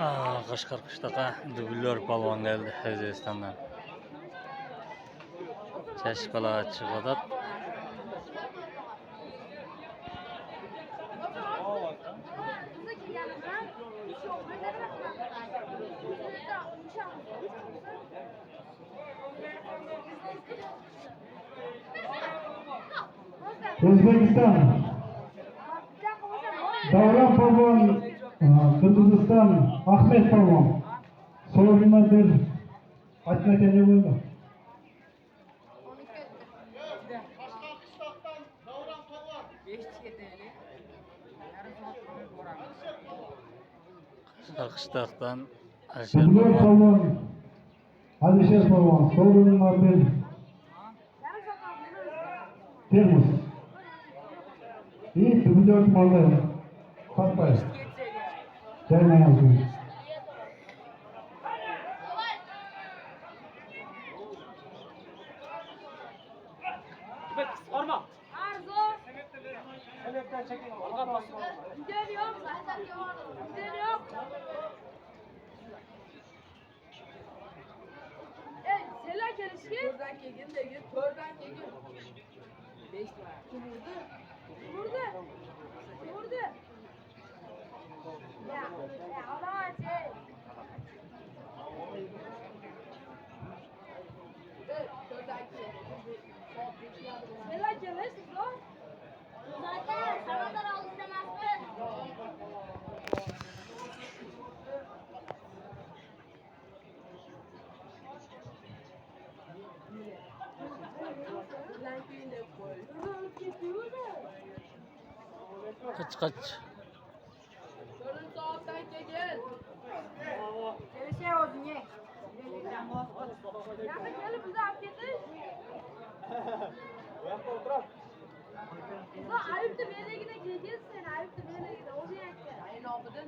Qashqar qishloqqa dublyor polvon keldi O'zbekistondan. Chashqalar chiqadi. O'zbekiston Davron polvon, Qirg'iziston Ahmet polvon. So'rovnoma bir aytmagan bo'ldi. Qashqar qishloqdan Alisher Dublyor polvon. polvon Alisher polvon. So'rovnoma bir Termiz. İyi, dublyor polvon. Fatay. Gelmeyen. Buradan kegin de git, buradan kegin. 5 var. Kim vurdu? Vurdu. Ya Allah şey. Evet, buradan kegin. Neler gelirsin lan? Zaten sabahlar aldı demezsin. Kaç. Sorun sağlıktan kegin. Şey oldu ye. Ya da gelip bize afiyeti. Ulan Ayıp da bir yere gide gideceğiz sen. Ayıp da bir yere gide. O bir yere. Ay ne yaptın?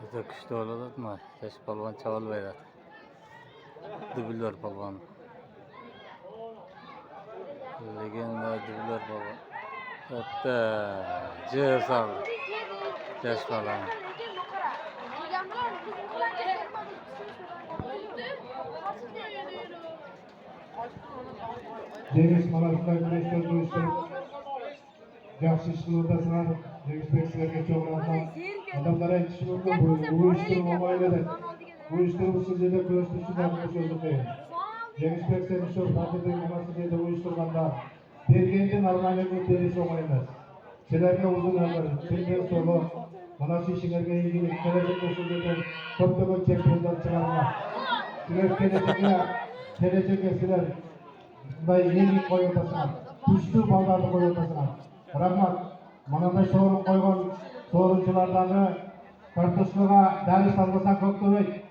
Juda kuchli bo'ladimi? Yosh polvon chavol beradi. Dublyor polvon. Legenda dublyor polvon. Hatta Jesal. Yosh polvon. Cengiz Malat'tan güneşten duyuşturup yaxshi ishni o'rtasida Cengiz sizlarga çok rahmat. Adamlara yetişip bu uyuşturup olmayla bu uyuşturup sizce de kuruşturuşudan sözü koyun. Cengiz Beksel'in şu partide numarası da uyuşturganda bergende normalini beriş olmayla. Sizlerge uzun ömür, sizler solu, bana şu işinlerge ilgili gelecekte sizlerden köptömün çempiyonlar çıkarma. Sizler gelecekte sizler yeni koyuyortasına, güçlü bağlarını koyuyortasına. Rahmat, manada sorun koygan sorunculardağı kartuşluğa ders almasan köktübek.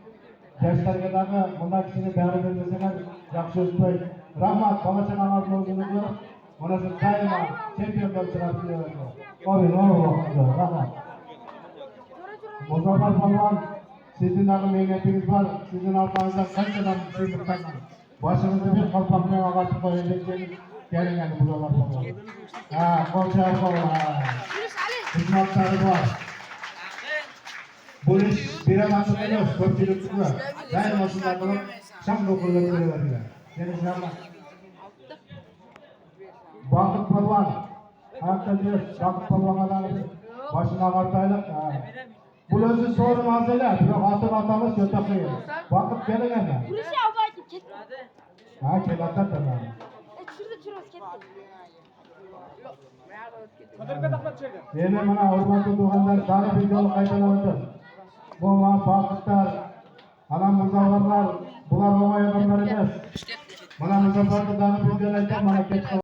Derslerge dağı bundan kişini beri bilmeseler yakşı özbek. Rahmat, balaçan anadolu olduğunu diyor. Manası daima çempiyonlar çıkartıyor. Oyun oğlu, rahmat. Muzaffer Palvan, sizin ağı mehnetiniz var, sizin altınızda kaçadan sizin kaçın. Başınızda bir kalpakmaya ağatıp koyabileceğiniz gelin yani buralar falan. Kolçaya falan. Hizmetleri var. Bu iş bir anlamda değil, köpçülük çıkıyor. Daim aslında bunu şam dokunuyor veriyor. Yani şama. Bakıp Palvan. Hatta diyor, Bakıp Palvan adamı başına ağırtaylık. Bu özü sorun hazırlar. Yok hatun atamız kötü. Bakıp gelin yani. Burası avaydı gitti. Kelata tamam. Şurada churros gitti. Yine mana hurmatli doğanlar tane videolu kaydalandı. Bu vakıtlar, ana muzafferlar, bular olmayanlar emas. Mana muzafferda tane videolar mana